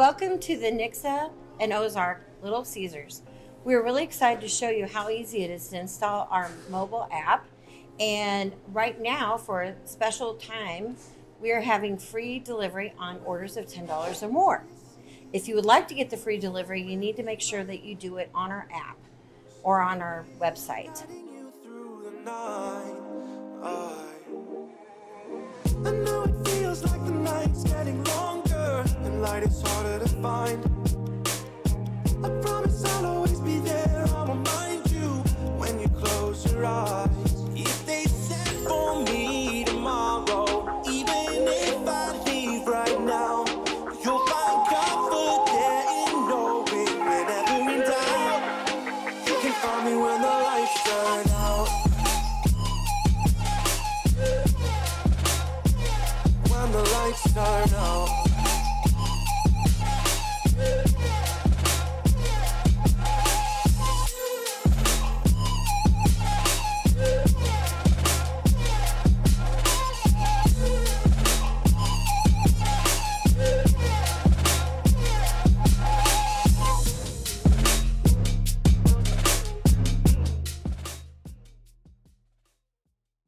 Welcome to the Nixa and Ozark Little Caesars. We're really excited to show you how easy it is to install our mobile app. And right now, for a special time, we are having free delivery on orders of $10 or more. If you would like to get the free delivery, you need to make sure that you do it on our app or on our website. Guiding you through the night. I know it feels like the night's getting longer and light is harder to find. I promise I'll